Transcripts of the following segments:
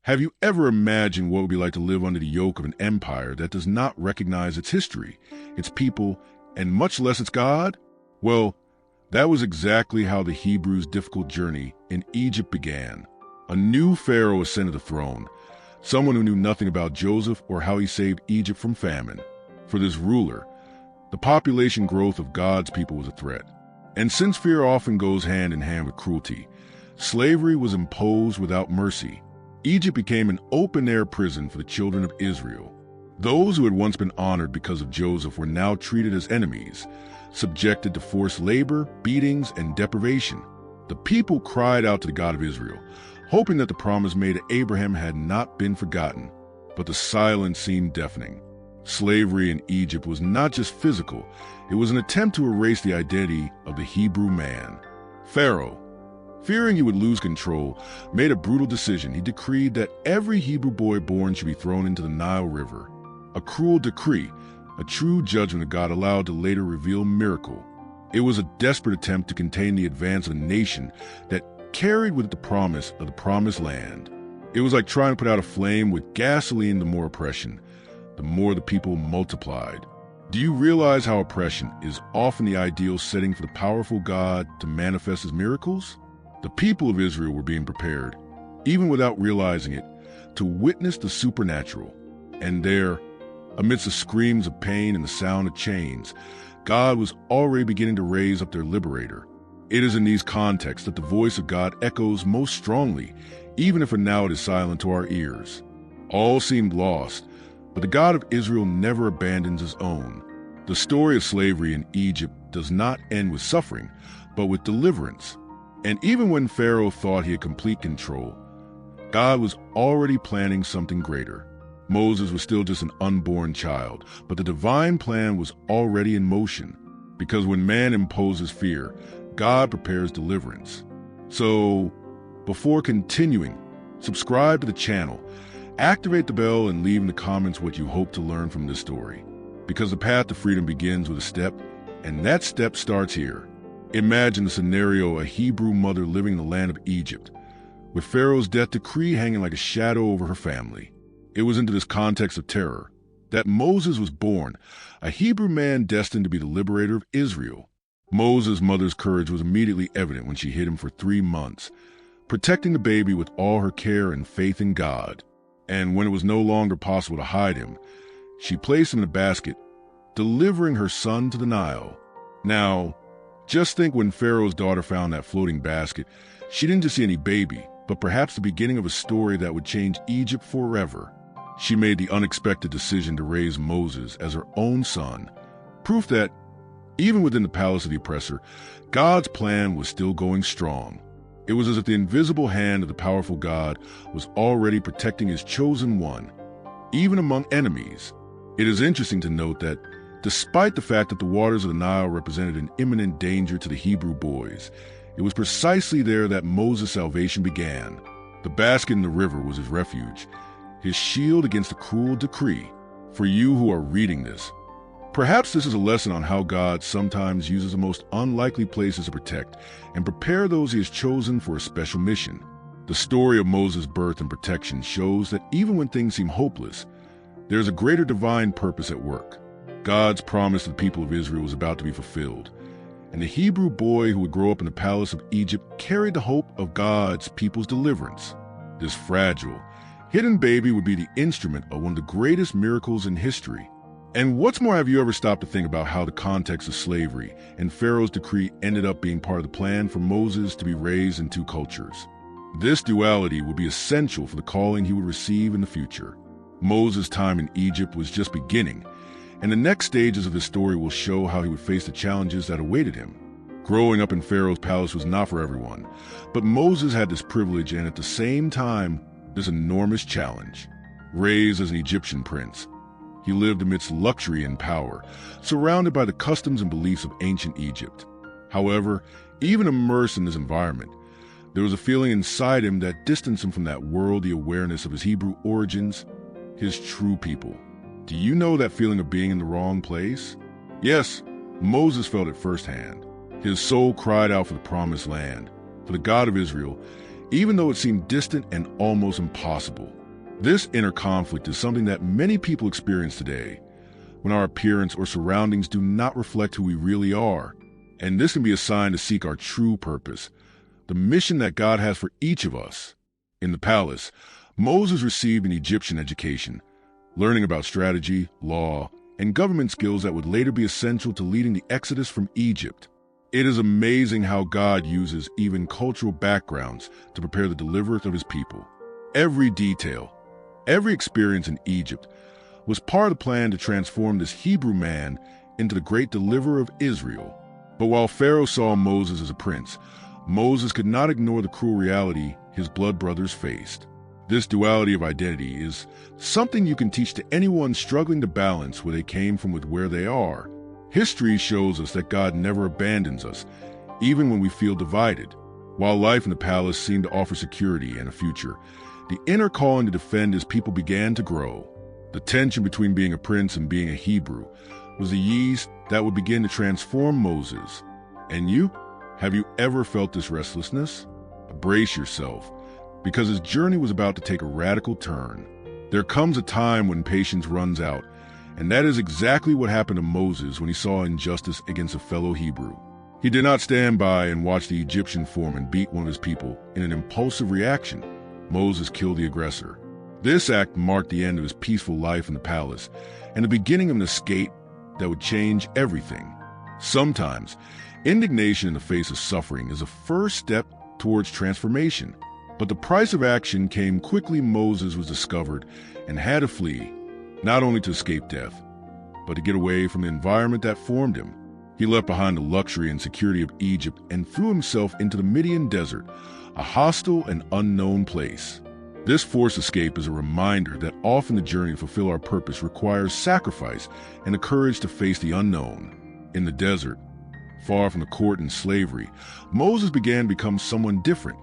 Have you ever imagined what it would be like to live under the yoke of an empire that does not recognize its history, its people, and much less its God? Well, that was exactly how the Hebrews' difficult journey in Egypt began. A new pharaoh ascended the throne, someone who knew nothing about Joseph or how he saved Egypt from famine. For this ruler, the population growth of God's people was a threat. And since fear often goes hand in hand with cruelty, slavery was imposed without mercy. Egypt became an open-air prison for the children of Israel. Those who had once been honored because of Joseph were now treated as enemies, subjected to forced labor, beatings, and deprivation. The people cried out to the God of Israel, hoping that the promise made to Abraham had not been forgotten. But the silence seemed deafening. Slavery in Egypt was not just physical, it was an attempt to erase the identity of the Hebrew man. Pharaoh, fearing he would lose control, made a brutal decision. He decreed that every Hebrew boy born should be thrown into the Nile River. A cruel decree, a true judgment of God allowed to later reveal miracle. It was a desperate attempt to contain the advance of a nation that carried with it the promise of the promised land. It was like trying to put out a flame with gasoline. The more oppression, the more the people multiplied. Do you realize how oppression is often the ideal setting for the powerful God to manifest his miracles? The people of Israel were being prepared, even without realizing it, to witness the supernatural. And there, amidst the screams of pain and the sound of chains, God was already beginning to raise up their liberator. It is in these contexts that the voice of God echoes most strongly, even if for now it is silent to our ears. All seemed lost, but the God of Israel never abandons his own. The story of slavery in Egypt does not end with suffering, but with deliverance. And even when Pharaoh thought he had complete control, God was already planning something greater. Moses was still just an unborn child, but the divine plan was already in motion. Because when man imposes fear, God prepares deliverance. So, before continuing, subscribe to the channel, activate the bell, and leave in the comments what you hope to learn from this story. Because the path to freedom begins with a step, and that step starts here. Imagine the scenario: a Hebrew mother living in the land of Egypt, with Pharaoh's death decree hanging like a shadow over her family. It was into this context of terror that Moses was born, a Hebrew man destined to be the liberator of Israel. Moses' mother's courage was immediately evident when she hid him for 3 months, protecting the baby with all her care and faith in God. And when it was no longer possible to hide him, she placed him in a basket, delivering her son to the Nile. Now, just think, when Pharaoh's daughter found that floating basket, she didn't just see any baby, but perhaps the beginning of a story that would change Egypt forever. She made the unexpected decision to raise Moses as her own son, proof that, even within the palace of the oppressor, God's plan was still going strong. It was as if the invisible hand of the powerful God was already protecting his chosen one, even among enemies. It is interesting to note that, despite the fact that the waters of the Nile represented an imminent danger to the Hebrew boys, it was precisely there that Moses' salvation began. The basket in the river was his refuge, his shield against the cruel decree. For you who are reading this, perhaps this is a lesson on how God sometimes uses the most unlikely places to protect and prepare those he has chosen for a special mission. The story of Moses' birth and protection shows that even when things seem hopeless, there is a greater divine purpose at work. God's promise to the people of Israel was about to be fulfilled, and the Hebrew boy who would grow up in the palace of Egypt carried the hope of God's people's deliverance. This fragile, hidden baby would be the instrument of one of the greatest miracles in history. And what's more, have you ever stopped to think about how the context of slavery and Pharaoh's decree ended up being part of the plan for Moses to be raised in 2 cultures? This duality would be essential for the calling he would receive in the future. Moses' time in Egypt was just beginning, and the next stages of his story will show how he would face the challenges that awaited him. Growing up in Pharaoh's palace was not for everyone, but Moses had this privilege and at the same time, this enormous challenge. Raised as an Egyptian prince, he lived amidst luxury and power, surrounded by the customs and beliefs of ancient Egypt. However, even immersed in this environment, there was a feeling inside him that distanced him from that worldly awareness of his Hebrew origins, his true people. Do you know that feeling of being in the wrong place? Yes, Moses felt it firsthand. His soul cried out for the promised land, for the God of Israel, even though it seemed distant and almost impossible. This inner conflict is something that many people experience today, when our appearance or surroundings do not reflect who we really are. And this can be a sign to seek our true purpose, the mission that God has for each of us. In the palace, Moses received an Egyptian education, learning about strategy, law, and government skills that would later be essential to leading the Exodus from Egypt. It is amazing how God uses even cultural backgrounds to prepare the deliverance of his people. Every detail, every experience in Egypt was part of the plan to transform this Hebrew man into the great deliverer of Israel. But while Pharaoh saw Moses as a prince, Moses could not ignore the cruel reality his blood brothers faced. This duality of identity is something you can teach to anyone struggling to balance where they came from with where they are. History shows us that God never abandons us, even when we feel divided. While life in the palace seemed to offer security and a future, the inner calling to defend his people began to grow. The tension between being a prince and being a Hebrew was the yeast that would begin to transform Moses. And you? Have you ever felt this restlessness? Brace yourself, because his journey was about to take a radical turn. There comes a time when patience runs out, and that is exactly what happened to Moses when he saw injustice against a fellow Hebrew. He did not stand by and watch the Egyptian foreman beat one of his people in an impulsive reaction. Moses killed the aggressor. This act marked the end of his peaceful life in the palace and the beginning of an escape that would change everything. Sometimes, indignation in the face of suffering is a first step towards transformation. But the price of action came quickly. Moses was discovered and had to flee, not only to escape death, but to get away from the environment that formed him. He left behind the luxury and security of Egypt and threw himself into the Midian desert, a hostile and unknown place. This forced escape is a reminder that often the journey to fulfill our purpose requires sacrifice and the courage to face the unknown. In the desert, far from the court and slavery, Moses began to become someone different,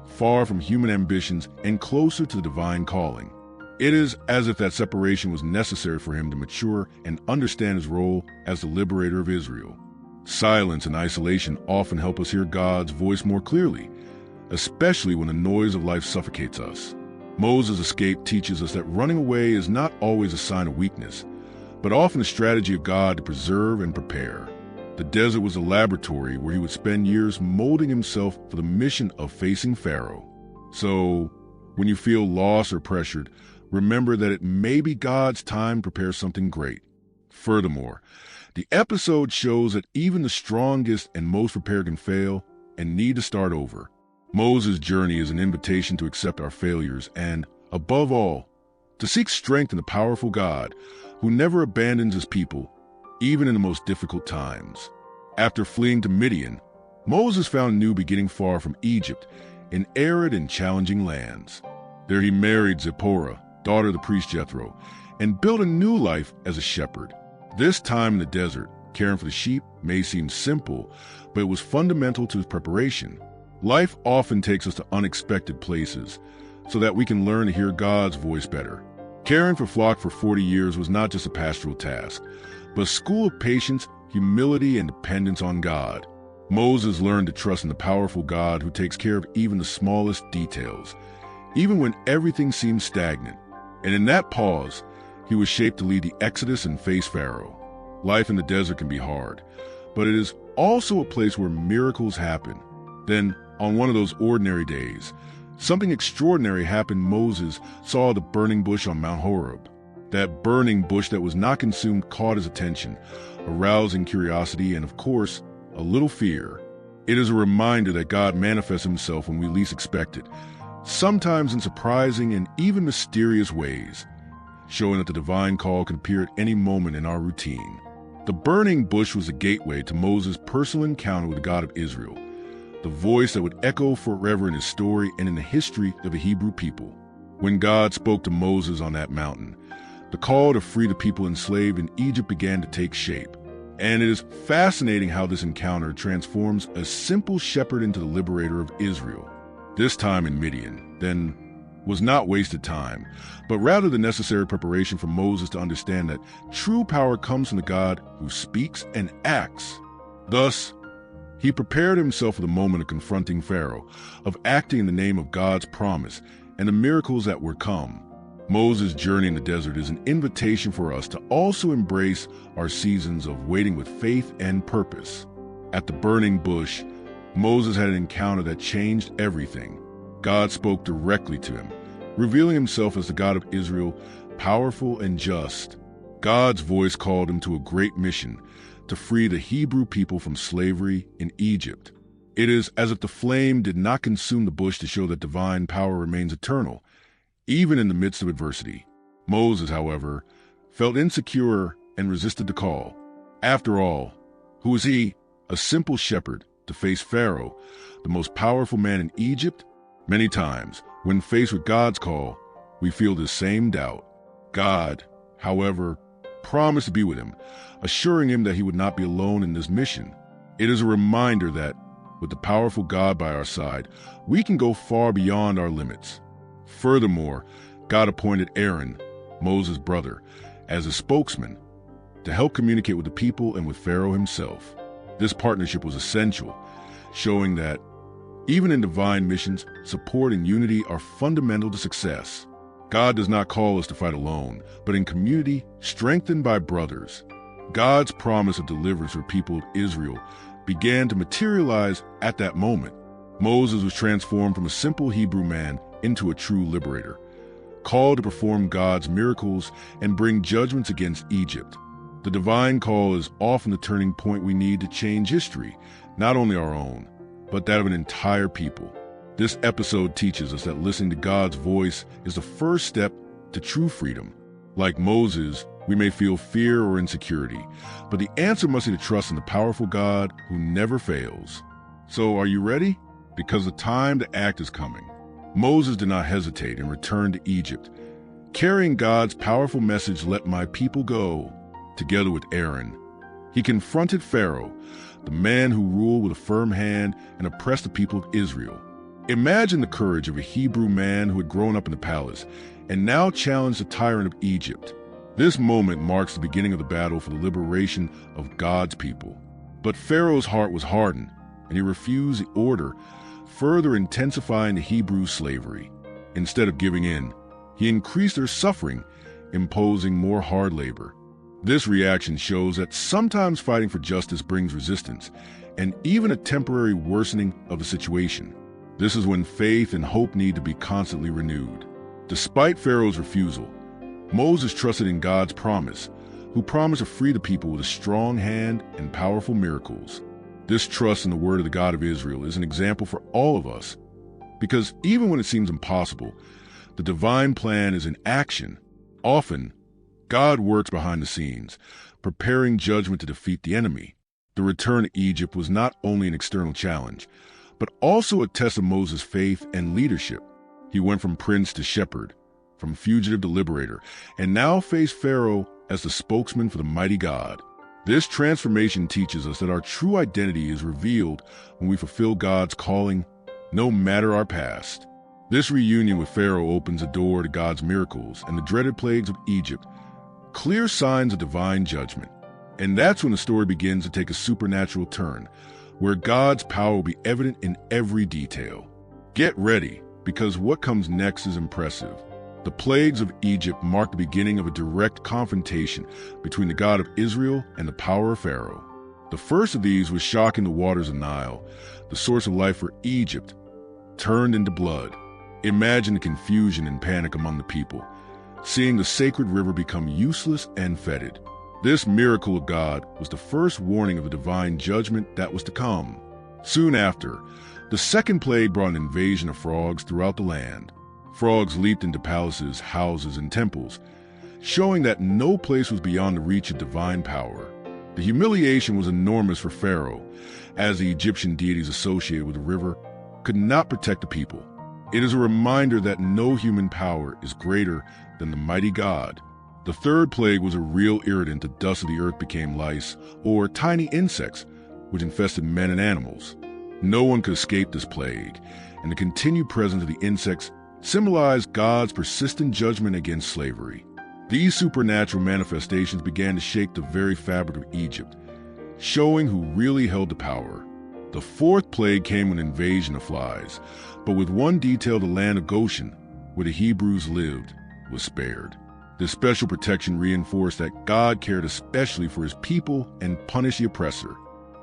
far from human ambitions and closer to the divine calling. It is as if that separation was necessary for him to mature and understand his role as the liberator of Israel. Silence and isolation often help us hear God's voice more clearly, especially when the noise of life suffocates us. Moses' escape teaches us that running away is not always a sign of weakness, but often a strategy of God to preserve and prepare. The desert was a laboratory where he would spend years molding himself for the mission of facing Pharaoh. So, when you feel lost or pressured, remember that it may be God's time to prepare something great. Furthermore, the episode shows that even the strongest and most prepared can fail and need to start over. Moses' journey is an invitation to accept our failures and, above all, to seek strength in the powerful God who never abandons his people, even in the most difficult times. After fleeing to Midian, Moses found a new beginning far from Egypt, in arid and challenging lands. There he married Zipporah, daughter of the priest Jethro, and built a new life as a shepherd. This time in the desert, caring for the sheep may seem simple, but it was fundamental to his preparation. Life often takes us to unexpected places, so that we can learn to hear God's voice better. Caring for flock for 40 years was not just a pastoral task, but a school of patience, humility, and dependence on God. Moses learned to trust in the powerful God who takes care of even the smallest details, even when everything seems stagnant. And in that pause, he was shaped to lead the Exodus and face Pharaoh. Life in the desert can be hard, but it is also a place where miracles happen. Then, on one of those ordinary days, something extraordinary happened. Moses saw the burning bush on Mount Horeb. That burning bush that was not consumed caught his attention, arousing curiosity and, of course, a little fear. It is a reminder that God manifests himself when we least expect it, sometimes in surprising and even mysterious ways, showing that the divine call can appear at any moment in our routine. The burning bush was a gateway to Moses' personal encounter with the God of Israel, the voice that would echo forever in his story and in the history of the Hebrew people. When God spoke to Moses on that mountain, the call to free the people enslaved in Egypt began to take shape. And it is fascinating how this encounter transforms a simple shepherd into the liberator of Israel. This time in Midian, then, was not wasted time, but rather the necessary preparation for Moses to understand that true power comes from the God who speaks and acts. Thus, He prepared himself for the moment of confronting Pharaoh, of acting in the name of God's promise and the miracles that were come. Moses' journey in the desert is an invitation for us to also embrace our seasons of waiting with faith and purpose. At the burning bush, Moses had an encounter that changed everything. God spoke directly to him, revealing himself as the God of Israel, powerful and just. God's voice called him to a great mission, to free the Hebrew people from slavery in Egypt. It is as if the flame did not consume the bush to show that divine power remains eternal, even in the midst of adversity. Moses, however, felt insecure and resisted the call. After all, who was he, a simple shepherd, to face Pharaoh, the most powerful man in Egypt? Many times, when faced with God's call, we feel the same doubt. God, however, promised to be with him, assuring him that he would not be alone in this mission. It is a reminder that, with the powerful God by our side, we can go far beyond our limits. Furthermore, God appointed Aaron, Moses' brother, as a spokesman to help communicate with the people and with Pharaoh himself. This partnership was essential, showing that even in divine missions, support and unity are fundamental to success. God does not call us to fight alone, but in community, strengthened by brothers. God's promise of deliverance for people of Israel began to materialize at that moment. Moses was transformed from a simple Hebrew man into a true liberator, called to perform God's miracles and bring judgments against Egypt. The divine call is often the turning point we need to change history, not only our own, but that of an entire people. This episode teaches us that listening to God's voice is the first step to true freedom. Like Moses, we may feel fear or insecurity, but the answer must be to trust in the powerful God who never fails. So are you ready? Because the time to act is coming. Moses did not hesitate and returned to Egypt, carrying God's powerful message, "Let my people go." Together with Aaron, he confronted Pharaoh, the man who ruled with a firm hand and oppressed the people of Israel. Imagine the courage of a Hebrew man who had grown up in the palace and now challenged the tyrant of Egypt. This moment marks the beginning of the battle for the liberation of God's people. But Pharaoh's heart was hardened, and he refused the order, further intensifying the Hebrew slavery. Instead of giving in, he increased their suffering, imposing more hard labor. This reaction shows that sometimes fighting for justice brings resistance and even a temporary worsening of the situation. This is when faith and hope need to be constantly renewed. Despite Pharaoh's refusal, Moses trusted in God's promise, who promised to free the people with a strong hand and powerful miracles. This trust in the word of the God of Israel is an example for all of us, because even when it seems impossible, the divine plan is in action. Often, God works behind the scenes, preparing judgment to defeat the enemy. The return to Egypt was not only an external challenge, but also a test of Moses' faith and leadership. He went from prince to shepherd, from fugitive to liberator, and now faced Pharaoh as the spokesman for the mighty God. This transformation teaches us that our true identity is revealed when we fulfill God's calling, no matter our past. This reunion with Pharaoh opens a door to God's miracles and the dreaded plagues of Egypt, clear signs of divine judgment. And that's when the story begins to take a supernatural turn, where God's power will be evident in every detail. Get ready, because what comes next is impressive. The plagues of Egypt mark the beginning of a direct confrontation between the God of Israel and the power of Pharaoh. The first of these was shocking the waters of Nile, the source of life for Egypt, turned into blood. Imagine the confusion and panic among the people, seeing the sacred river become useless and fetid. This miracle of God was the first warning of the divine judgment that was to come. Soon after, the second plague brought an invasion of frogs throughout the land. Frogs leaped into palaces, houses, and temples, showing that no place was beyond the reach of divine power. The humiliation was enormous for Pharaoh, as the Egyptian deities associated with the river could not protect the people. It is a reminder that no human power is greater than the mighty God. The third plague was a real irritant. The dust of the earth became lice, or tiny insects, which infested men and animals. No one could escape this plague, and the continued presence of the insects symbolized God's persistent judgment against slavery. These supernatural manifestations began to shake the very fabric of Egypt, showing who really held the power. The fourth plague came with an invasion of flies, but with one detail: the land of Goshen, where the Hebrews lived, was spared. This special protection reinforced that God cared especially for his people and punished the oppressor.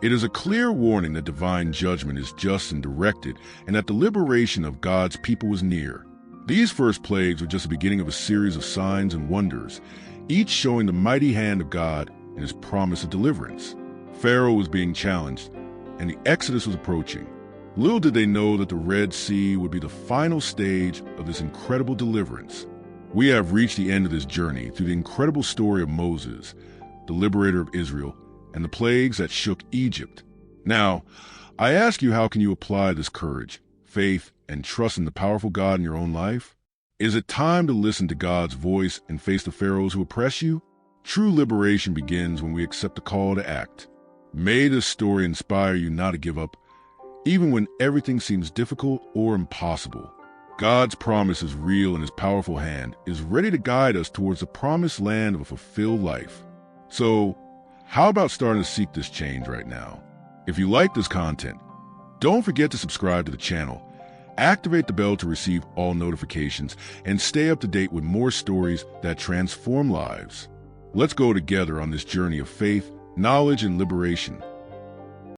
It is a clear warning that divine judgment is just and directed, and that the liberation of God's people was near. These first plagues were just the beginning of a series of signs and wonders, each showing the mighty hand of God and his promise of deliverance. Pharaoh was being challenged, and the Exodus was approaching. Little did they know that the Red Sea would be the final stage of this incredible deliverance. We have reached the end of this journey through the incredible story of Moses, the liberator of Israel, and the plagues that shook Egypt. Now, I ask you, how can you apply this courage, faith, and trust in the powerful God in your own life? Is it time to listen to God's voice and face the pharaohs who oppress you? True liberation begins when we accept the call to act. May this story inspire you not to give up, even when everything seems difficult or impossible. God's promise is real, and his powerful hand is ready to guide us towards the promised land of a fulfilled life. So, how about starting to seek this change right now? If you like this content, don't forget to subscribe to the channel, activate the bell to receive all notifications, and stay up to date with more stories that transform lives. Let's go together on this journey of faith, knowledge, and liberation.